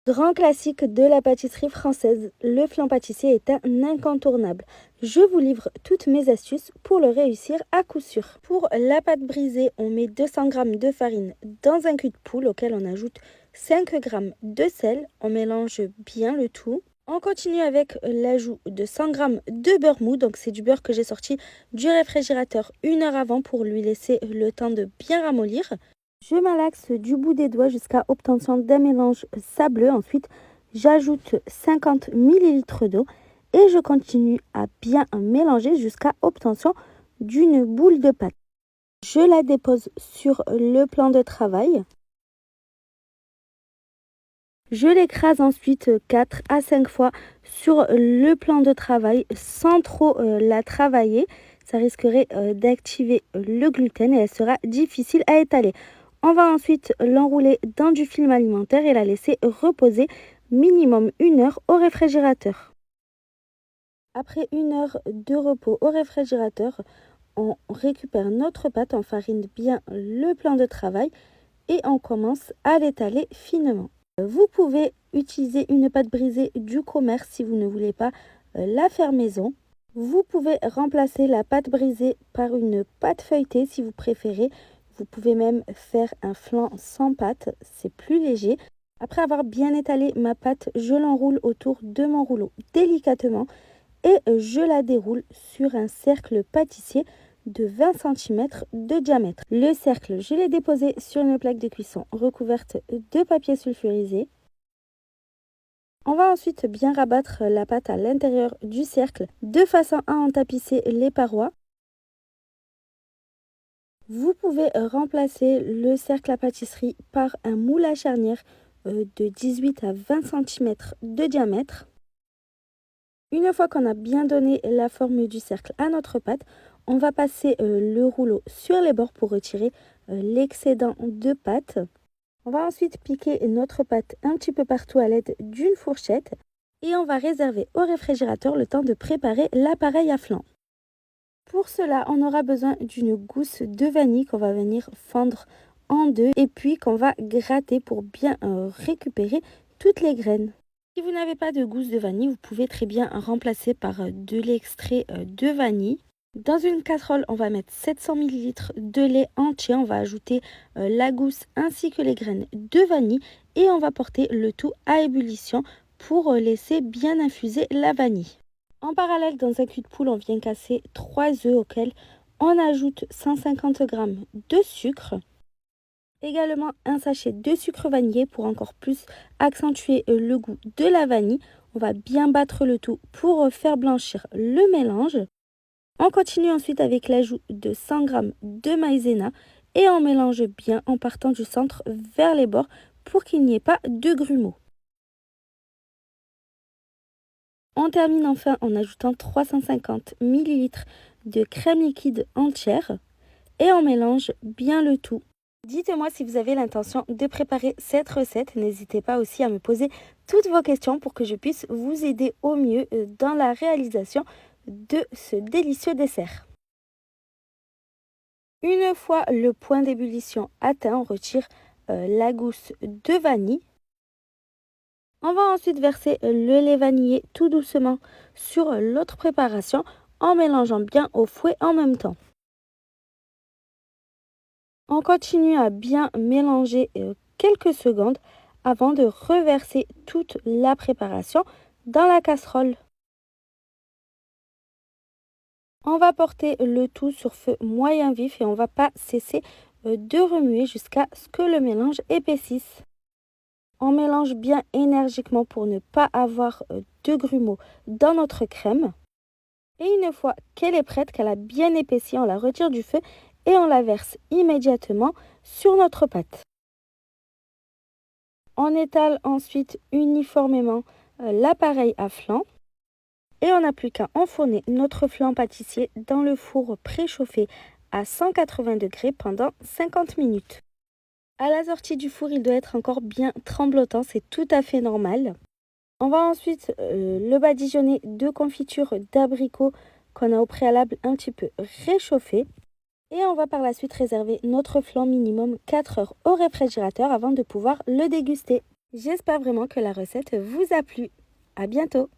Grand classique de la pâtisserie française, le flan pâtissier est un incontournable. Je vous livre toutes mes astuces pour le réussir à coup sûr. Pour la pâte brisée, on met 200 g de farine dans un cul de poule auquel on ajoute 5 g de sel. On mélange bien le tout. On continue avec l'ajout de 100 g de beurre mou, donc c'est du beurre que j'ai sorti du réfrigérateur 1 heure avant pour lui laisser le temps de bien ramollir. Je malaxe du bout des doigts jusqu'à obtention d'un mélange sableux. Ensuite, j'ajoute 50 ml d'eau et je continue à bien mélanger jusqu'à obtention d'une boule de pâte. Je la dépose sur le plan de travail. Je l'écrase ensuite 4 à 5 fois sur le plan de travail sans trop la travailler. Ça risquerait d'activer le gluten et elle sera difficile à étaler. On va ensuite l'enrouler dans du film alimentaire et la laisser reposer minimum 1 heure au réfrigérateur. Après 1 heure de repos au réfrigérateur, on récupère notre pâte, on farine bien le plan de travail et on commence à l'étaler finement. Vous pouvez utiliser une pâte brisée du commerce si vous ne voulez pas la faire maison. Vous pouvez remplacer la pâte brisée par une pâte feuilletée si vous préférez. Vous pouvez même faire un flan sans pâte, c'est plus léger. Après avoir bien étalé ma pâte, je l'enroule autour de mon rouleau délicatement et je la déroule sur un cercle pâtissier de 20 cm de diamètre. Le cercle, je l'ai déposé sur une plaque de cuisson recouverte de papier sulfurisé. On va ensuite bien rabattre la pâte à l'intérieur du cercle de façon à en tapisser les parois. Vous pouvez remplacer le cercle à pâtisserie par un moule à charnière de 18 à 20 cm de diamètre. Une fois qu'on a bien donné la forme du cercle à notre pâte, on va passer le rouleau sur les bords pour retirer l'excédent de pâte. On va ensuite piquer notre pâte un petit peu partout à l'aide d'une fourchette et on va réserver au réfrigérateur le temps de préparer l'appareil à flan. Pour cela, on aura besoin d'une gousse de vanille qu'on va venir fendre en deux et puis qu'on va gratter pour bien récupérer toutes les graines. Si vous n'avez pas de gousse de vanille, vous pouvez très bien remplacer par de l'extrait de vanille. Dans une casserole, on va mettre 700 ml de lait entier. On va ajouter la gousse ainsi que les graines de vanille et on va porter le tout à ébullition pour laisser bien infuser la vanille. En parallèle, dans un cul de poule, on vient casser 3 œufs auxquels on ajoute 150 g de sucre. Également un sachet de sucre vanillé pour encore plus accentuer le goût de la vanille. On va bien battre le tout pour faire blanchir le mélange. On continue ensuite avec l'ajout de 100 g de maïzena et on mélange bien en partant du centre vers les bords pour qu'il n'y ait pas de grumeaux. On termine enfin en ajoutant 350 ml de crème liquide entière et on mélange bien le tout. Dites-moi si vous avez l'intention de préparer cette recette. N'hésitez pas aussi à me poser toutes vos questions pour que je puisse vous aider au mieux dans la réalisation de ce délicieux dessert. Une fois le point d'ébullition atteint, on retire la gousse de vanille. On va ensuite verser le lait vanillé tout doucement sur l'autre préparation en mélangeant bien au fouet en même temps. On continue à bien mélanger quelques secondes avant de reverser toute la préparation dans la casserole. On va porter le tout sur feu moyen vif et on ne va pas cesser de remuer jusqu'à ce que le mélange épaississe. On mélange bien énergiquement pour ne pas avoir de grumeaux dans notre crème. Et une fois qu'elle est prête, qu'elle a bien épaissi, on la retire du feu et on la verse immédiatement sur notre pâte. On étale ensuite uniformément l'appareil à flan et on n'a plus qu'à enfourner notre flan pâtissier dans le four préchauffé à 180 degrés pendant 50 minutes. À la sortie du four, il doit être encore bien tremblotant, c'est tout à fait normal. On va ensuite le badigeonner de confiture d'abricot qu'on a au préalable un petit peu réchauffé. Et on va par la suite réserver notre flan minimum 4 heures au réfrigérateur avant de pouvoir le déguster. J'espère vraiment que la recette vous a plu. À bientôt!